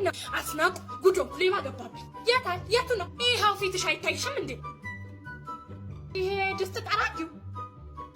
ምነው አስናቁ ጉዶ ሌባ ገባብኝ። የቱ ነው? ይሄው ፊትሽ አይታይሽም እንዴ? ይሄ ድስት ጠራጊው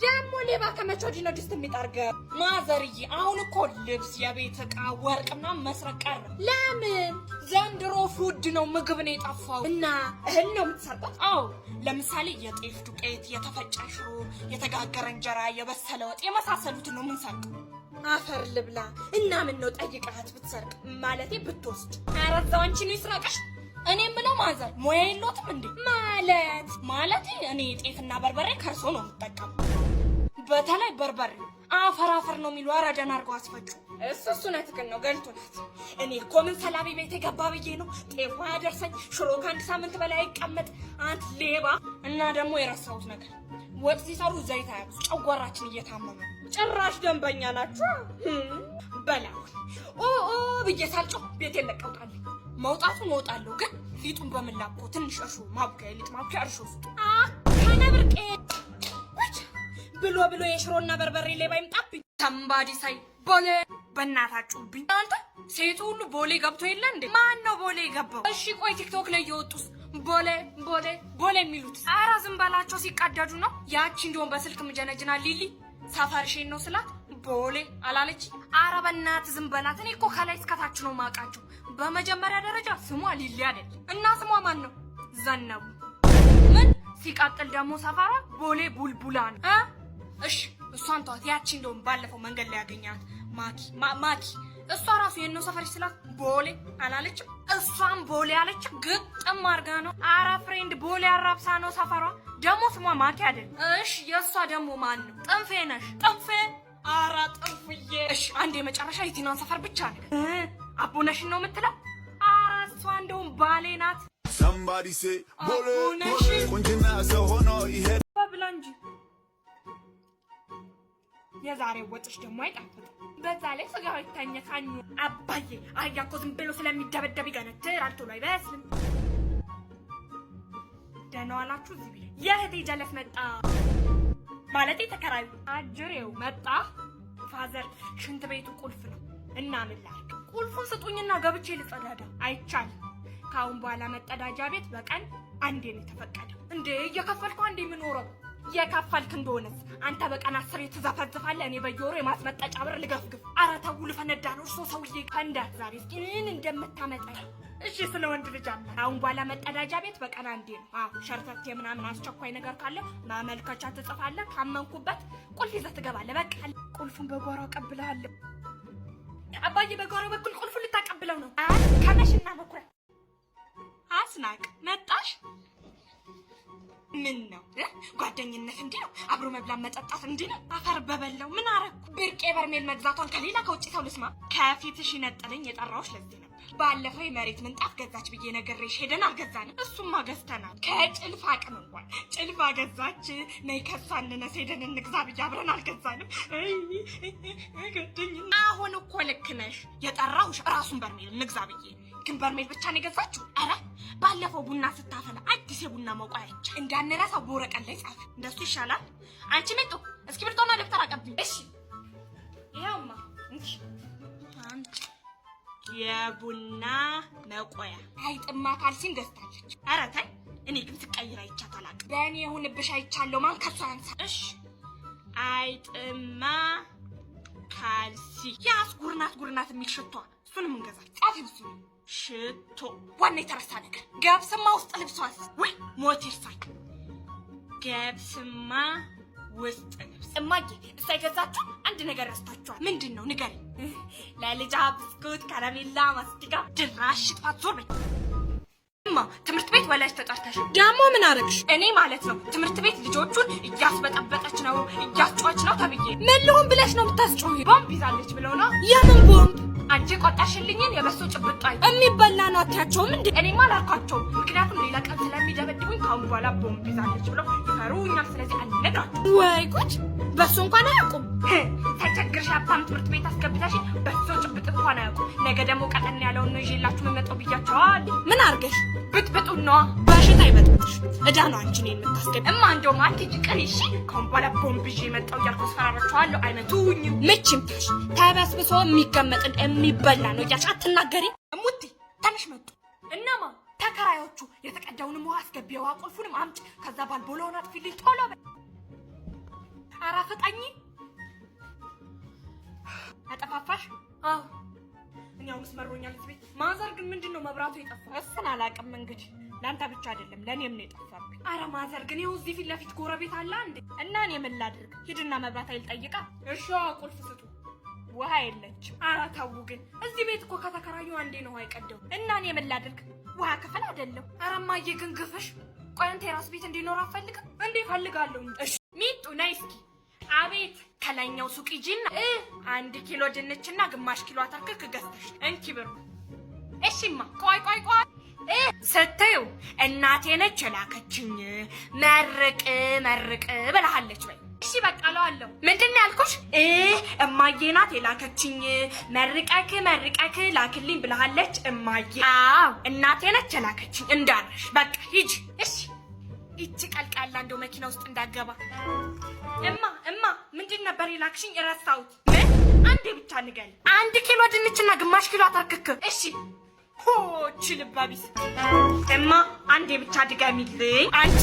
ደግሞ ሌባ ከመቼ ወዲህ ነው ድስት የሚጠርገው? ማዘርዬ አሁን እኮ ልብስ፣ የቤት ዕቃ፣ ወርቅና መስረቅ ቀረ። ለምን? ዘንድሮ ፉድ ነው ምግብ ነው የጠፋው። እና እህል ነው የምትሰርቀው? አዎ ለምሳሌ የጤፍ ዱቄት፣ የተፈጨ ሽሮ፣ የተጋገረ እንጀራ፣ የበሰለ ወጥ የመሳሰሉትን ነው የምንሰርቀው። አፈር ልብላ። እና ምን ነው ጠይቀሃት ብትሰርቅ ማለቴ ብትወስድ? ኧረ እዛው አንቺ ነው ይስራቅሽ። እኔ የምለው ማዘር ሙያ የለዎትም እንዴ? ማለቴ እኔ ጤፍና በርበሬ ከርሶ ነው የምጠቀመው። በተለይ በርበሬ አፈር ነው የሚሉ አራዳን አድርገው አስፈጩ። እሱ ነትክን ነው ገልቶናት። እኔ እኮ ምን ሰላቢ ቤት የገባ ብዬ ነው ጤፉ ያደርሰኝ ሽሮ ከአንድ ሳምንት በላይ አይቀመጥ። አንተ ሌባ! እና ደግሞ የረሳሁት ነገር ወጥ ሲሰሩ ዘይት አያብዙ፣ ጨጓራችን እየታመመ ጭራሽ ደንበኛ ናችሁ። በላው ብዬ ሳልጮህ ቤቴን ለቀውጣለሁ። መውጣቱ እወጣለሁ፣ ግን ሊጡን በምን ላብቆ? ትንሽ እርሾ ማብቂያ፣ ሊጥ ማብቂያ እርሾ ውስጥ ከነብርቄ ብሎ የሽሮና በርበሬ ሌባ ይምጣብኝ። ሰምባዲ ሳይ ቦሌ በእናታችሁብኝ። አንተ ሴቱ ሁሉ ቦሌ ገብቶ የለ እንዴ? ማን ነው ቦሌ ገባው? እሺ ቆይ ቲክቶክ ላይ እየወጡስ ቦሌ የሚሉት? ኧረ ዝም በላቸው፣ ሲቀደዱ ነው። ያቺ እንደውም በስልክ ምጀነጅና ሊሊ ሰፈርሽን ነው ስላት ቦሌ አላለች። ኧረ በእናትህ ዝም በላት። እኔ እኮ ከላይ እስከታች ነው ማውቃቸው። በመጀመሪያ ደረጃ ስሟ ሊሊ አይደል? እና ስሟ ማን ነው? ዘነቡ። ምን ሲቀጥል ደግሞ ሰፈሯ ቦሌ ቡልቡላ ነው። እሺ እሷን ተዋት። ያቺ እንደውም ባለፈው መንገድ ላይ ያገኛት ማኪ እሷ ራሱ የነው ሰፈርሽ ስላት ቦሌ አላለችም? እሷም ቦሌ አለች። ግጥም አድርጋ ነው። ኧረ ፍሬንድ ቦሌ አራብሳ ነው ሰፈሯ። ደግሞ ስሟ ማኪ አይደል? እሺ የእሷ ደግሞ ማን ነው? ጥንፌ ነሽ? ጥንፌ? ኧረ ጥንፍዬ። እሺ አንድ የመጨረሻ የቲናን ሰፈር ብቻ ነው አቡነሽን ነው የምትለው? ኧረ እሷ እንደውም ባሌ ናት። ሰምባዲ ሴ ቦሌ ቁንጅና ሰው ሆኖ ይሄ ብላ እንጂ የዛሬው ወጥሽ ደግሞ አይጣፍጥም። በዛ ላይ ስጋው ይታኘካኙ። አባዬ አህያ እኮ ዝም ብሎ ስለሚደበደብ ይገነትራል፣ ቶሎ አይበስልም። ደህና ዋላችሁ። እዚህ ቤት የእህቴ ጀለስ መጣ ማለቴ ተከራዩ አጅሬው መጣ። ፋዘር ሽንት ቤቱ ቁልፍ ነው እና ምን ላድርግ? ቁልፉን ስጡኝና ገብቼ ልጸዳዳ። አይቻልም። ከአሁን በኋላ መጸዳጃ ቤት በቀን አንዴ ነው የተፈቀደው። እንዴ እየከፈልኩ አንዴ የምኖረው? የከፈልክ እንደሆነስ አንተ በቀን 10 ትዘፈዝፋለህ፣ እኔ በየወሩ የማስመጠጫ ብር ልገፍግፍ። ኧረ ተው ልፈነዳ ነው። እርሶ ሰውዬ ፈንዳት ዛሬ እስኪ ምን እንደምታመጣ። እሺ ስለ ወንድ ልጅ አለ። አሁን በኋላ መጸዳጃ ቤት በቀን አንዴ ነው። ሸርተቴ ምናምን አስቸኳይ ነገር ካለ ማመልከቻ ትጽፋለህ። ካመንኩበት ቁልፍ ይዘህ ትገባለህ። በቃ ቁልፉን በጓሮ አቀብልሃለሁ። አባዬ በጓሮ በኩል ቁልፉን ልታቀብለው ነው? ከመሽና በኩል አስናቅ መጣሽ? ምን ነው ጓደኝነት እንዲህ ነው? አብሮ መብላት መጠጣት እንዲህ ነው? አፈር በበላው ምን አረኩ? ብርቄ በርሜል መግዛቷን ከሌላ ከውጭ ሰው ልስማ? ከፊትሽ ይነጠለኝ የጠራሁሽ ለዚህ ነበር። ባለፈው የመሬት ምንጣፍ ገዛች ብዬ ነገርሽ ሄደን አልገዛንም። እሱማ ገዝተናል። ከጭልፋ አቅም እንኳን ጭልፋ ገዛች። ነይ ከሷ እንነስ ሄደን እንግዛ ብዬ አብረን አልገዛንም። ጓደኝነት አሁን እኮ ልክ ነሽ። የጠራሁሽ ራሱን በርሜል እንግዛ ብዬ ግን በርሜል ብቻ ነው የገዛችው። ኧረ ባለፈው ቡና ስታፈላ አዲስ የቡና መውቂያ አይቻ እንዳንረሳ በወረቀት ላይ ጻፍ። እንደሱ ይሻላል። አንቺ መጡ እስክሪብቶና ደብተር አቀብኝ። እሺ ይሄውማ እንጂ አንቺ የቡና መቆያ አይጥማ ካልሲን ገዝታለች። ኧረ ተይ፣ እኔ ግን ትቀይራ አይቻት አላውቅም። በእኔ የሆንብሽ አይቻለሁ። ማን ከሷ ያንሳ? እሺ አይጥማ ካልሲ ያስ ጉርናት የሚል ሽቷ እሱንም እንገዛል። ጻፊ ብዙ ሽቶ ዋና የተረሳ ነገር ገብስማ ውስጥ ልብሷስ ወይ ሞት ይርሳል። ገብስማ ውስጥ ልብስ እማዬ እሷ የገዛችሁ አንድ ነገር ረስታችኋል። ምንድን ነው ንገሪ? ለልጃ ብስኩት፣ ከረሜላ፣ ማስቲካ ድራሽ ጣት ዞር በይ። እማ ትምህርት ቤት ወላጅ ተጠርተሽ ደግሞ ምን አረግሽ? እኔ ማለት ነው ትምህርት ቤት ልጆቹን እያስበጠበጠች ነው እያስጮች ነው ተብዬ። ምን ልሆን ብለሽ ነው የምታስጮህ? ቦምብ ይዛለች ብለው ነው። የምን ቦምብ? አንቺ ቆጣሽልኝን የበሶ ጭብጣይ የሚበላ ነው አትያቸውም እንዴ? እኔማ አላልኳቸውም፣ ምክንያቱም ሌላ ቀን ስለሚደበድቡኝ ካሁን በኋላ ቦምብ ይዛለች ብለው ይፈሩኛል። ስለዚህ አልነግራቸውም። ወይ ጉድ! በሶ እንኳን አያውቁም። ተቸግርሽ ሀብታም ትምህርት ቤት አስገብተሽ በሶ ጭብጥ እንኳን አያውቁም። ነገ ደግሞ ቀጠን ያለውን ነው ይዤላችሁ የምመጣው ብያቸዋል። ምን አርገሽ? ብጥብጡን ነዋ። በሽታ አይበጥብጥሽ እዳ ነው አንቺን የምታስገቢ። እማ እንደውም አትሂጂ ቀሪ እሺ። ካሁን በኋላ ቦምብ ይዤ የመጣው እያልኩ አስፈራራቸዋለሁ። አይመቱኝም። ምችም ታሽ ተበስብሶ የሚቀመጥን የሚበላ ነው እያልሽ አትናገሪ። እሙቲ ትንሽ መጡ። እናማ ተከራዮቹ የተቀዳውንም ውሃ አስገቢው ቁልፉንም አምጪ ከዛ ባልቦላውን አጥፊልኝ ቶሎ በል። ኧረ ፍጠኝ። አጠፋፋሽ? አዎ እኔ አሁንስ መሮኛል እዚህ ቤት። ማዘር ግን ምንድነው መብራቱ የጠፋው? እሱን አላውቅም። እንግዲህ ለአንተ ብቻ አይደለም ለኔም ነው የጠፋብኝ። ኧረ ማዘር ግን ይኸው እዚህ ፊት ለፊት ጎረቤት አለ እንዴ? እና እኔ ምን ላድርግ? ሂድና መብራት ኃይል ጠይቃ። እሺ ቁልፍ ስጡ። ውሃ የለችም። ኧረ ተው ግን እዚህ ቤት እኮ ከተከራዩ አንዴ ነው ውሃ የቀደው። እና እኔ ምን ላድርግ? ውሃ ክፍል አይደለም። ኧረ እማዬ ግን ግፍሽ። ቆይ አንተ የራስ ቤት እንዲኖር አትፈልግም እንዴ? እፈልጋለሁ እንጂ። እሺ ሚጡ ነይ እስኪ። አቤት። ከላይኛው ሱቅ ሂጂና 1 ኪሎ ድንችና ግማሽ ኪሎ አተርክክ ገዝተሽ እንኪ ብሩ። እሺማ ቆይ ስትዩ እናቴ ነች የላከችኝ መርቅ ብለሃለች በይ። እሺ በቃ እለዋለሁ። ምንድን ነው ያልኩሽ? እማዬ ናት የላከችኝ መርቀክ ላክልኝ ብለሃለች እማዬ። አዎ እናቴ ነች የላከችኝ እንዳለሽ። በቃ ሂጂ እሺ። ይቺ ቀልቃላ እንደው መኪና ውስጥ እንዳገባ። እማ ምንድን ነበር የላክሽኝ? እረሳሁት። ምን? አንዴ ብቻ ንገሪ። 1 ኪሎ ድንችና ግማሽ ኪሎ አተርክክ። እሺ ሆች ልባቢስ። እማ አንዴ ብቻ ድገሚልኝ። አንቺ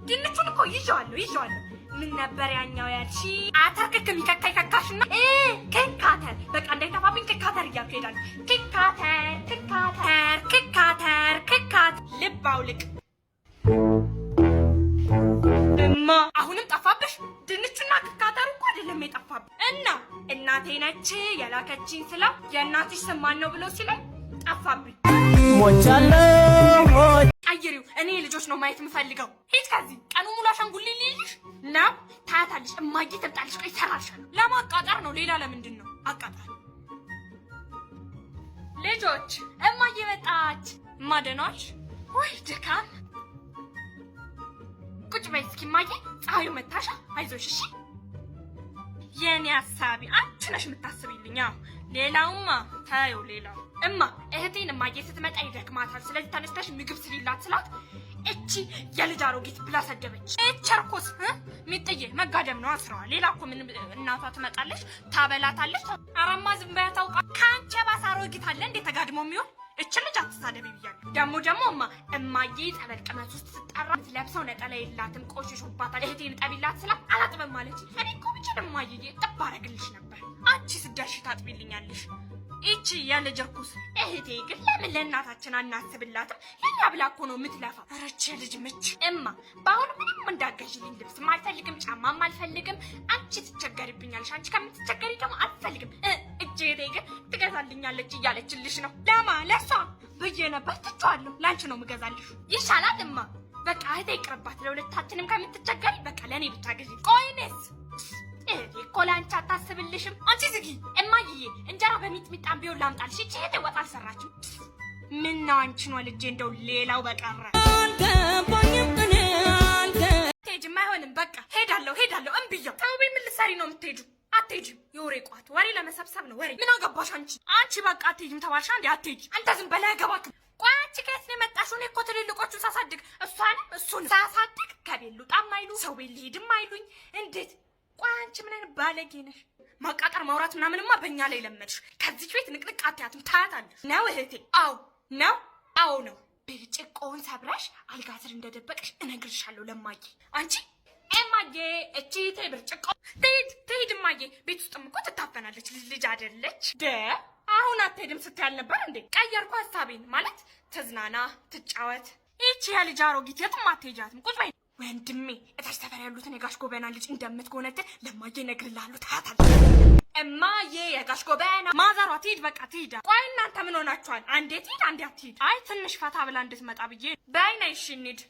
ድንቹን እኮ ይዤዋለሁ። ምን ነበር ያኛው ያልሺ? አተርክክ የሚከካሽና ክካተር። በቃ እንዳይጠፋብኝ ክካተር እያልኩ እሄዳለሁ። ክካተር ልብ አውልቅ። እማ አሁንም ጠፋብሽ? ድንቹና ክካተሩ እኮ አይደለም የጠፋብሽ። እና እናቴ ነች የላከችኝ ስላ የእናትሽ ስም ማን ነው ብሎ ሲለኝ ጠፋብኝ። ሞቻለሁ። ቀይሪው። እኔ ልጆች ነው ማየት የምፈልገው። ሂድ ከዚህ። ቀኑ ሙሉ አሻንጉሊት ልይልሽ ነው። ታያታለሽ። እማዬ ትምጣልሽ። ቆይ እሰራልሻለሁ። ለማቃጠር ነው። ሌላ ለምንድን ነው? አቃጠር። ልጆች እማዬ መጣች። እማ ደህና ዋልሽ? ወይ ድካም። ቁጭ በይ እስኪ እማዬ። ፀሐዩ መታሻ። አይዞሽ እሺ። የኔ ሀሳቢ አንቺ ነሽ የምታስቢልኝ። አዎ ሌላውማ ታዩ። ሌላው እማ እህቴን እማዬ ስትመጣ ይደክማታል፣ ስለዚህ ተነስተሽ ምግብ ስሪላት ስላት እቺ የልጅ አሮጊት ብላ ሰደበች። እቸርኩስ ሚጥዬ መጋደም ነው አስረዋ። ሌላ እኮ ምን እናቷ ትመጣለች ታበላታለች። አራማ ዝም በያ ታውቃ። ካንቺ ባስ አሮጊት አለ እንዴ ተጋድሞ የሚሆን? እቺ ልጅ አትሳደቢ ብያለሁ። ደግሞ እማዬ ጠበል ቅመት ውስጥ ስትጠራ ለብሰው ነጠላ የላትም ቆሽሾባታል። እህቴን ጠቢላት ስላት አላጥበም ማለች። እኔ እኮ ብቻ እማዬ ጥብ አደርግልሽ ነበር። አንቺ ስደርሽ ታጥቢልኛለሽ። እቺ የልጅ እርኩስ እህቴ ግን ለምን ለእናታችን አናስብላትም? ለኛ ብላ እኮ ነው የምትለፋ። ረች ልጅ ምች። እማ በአሁኑ ምንም እንዳገዥልኝ ልብስም አልፈልግም፣ ጫማም አልፈልግም። አንቺ ትቸገሪብኛለሽ። አንቺ ከምትቸገሪ ደግሞ አልፈልግም። እህቴ ግን ትገዛልኛለች እያለችልሽ ነው። ለማ ለሷ ብዬ ነበር። ትቼዋለሁ። ለአንቺ ነው የምገዛልሽ። ይሻላል እማ። በቃ እህቴ ይቅርባት። ለሁለታችንም ከምትቸገሪ በቃ ለእኔ ብቻ ግዢ። ቆይኔስ እህቴ እኮ ለአንቺ አታስብልሽም። አንቺ ዝጊ። እማዬ እንጀራ በሚጥሚጣም ቢሆን ላምጣልሽ። እቺ እህቴ ወጥ አልሰራችም። ምን ነው አንቺን ወልጄ እንደው ሌላው በቀረ አልገባኝም። እኔ አትሄጂም። አይሆንም። በቃ ሄዳለሁ። እምብያው ተውቤ። ምን ልትሰሪ ነው የምትሄጂው? አትሄጂም። የወሬ ቋት ወሬ ለመሰብሰብ ነው ወሬ። ምን አገባሽ አንቺ በቃ አትሄጂም ተባልሽ። አንዴ አትሄጂ። አንተ ዝም በላይ አገባክም። ቆይ አንቺ ከየት ነው የመጣሽው? እኔ እኮ ትልልቆቹን ሳሳድግ እሱን ሳሳድግ ከቤት ልውጣም አይሉ ሰው ቤት ልሄድም አይሉኝ። እንዴት? ቆይ አንቺ ምን አይነት ባለጌ ነሽ? ማቃጠር ማውራት ምናምንማ በእኛ ላይ ለመድሽ። ከዚች ቤት ንቅንቅ አትያትም። ታያታለሽ ነው እህቴ። አዎ ነው። ብርጭቆውን ሰብረሽ አልጋ ስር እንደደበቀሽ እነግርሻለሁ ለማዬ። አንቺ እማዬ እቺ ተይ ብርጭቆ ትሄድ እማዬ። ቤት ውስጥም እኮ ትታፈናለች። ልጅ አይደለች። አሁን አትሄድም ስትያል ነበር እንዴ? ቀየርኩ ሀሳቤን። ማለት ትዝናና ትጫወት። ይቺ የልጅ አሮጊት የትም አትሄጃትም። ቁጭ በይ ወንድሜ። እታች ሰፈር ያሉትን የጋሽ ጎበና ልጅ እንደምትጎነትን ለማዬ እነግርልሃለሁ። ታያታለህ እማዬ። የጋሽ ጎበና ማዘሯ ትሂድ። በቃ ትሂድ። ቆይ እናንተ ምን ሆናችኋል? አንዴ ትሂድ አንዴ አትሂድ። አይ ትንሽ ፈታ ብላ እንድትመጣ ብዬ። በይ ነይ እሺ እንሂድ።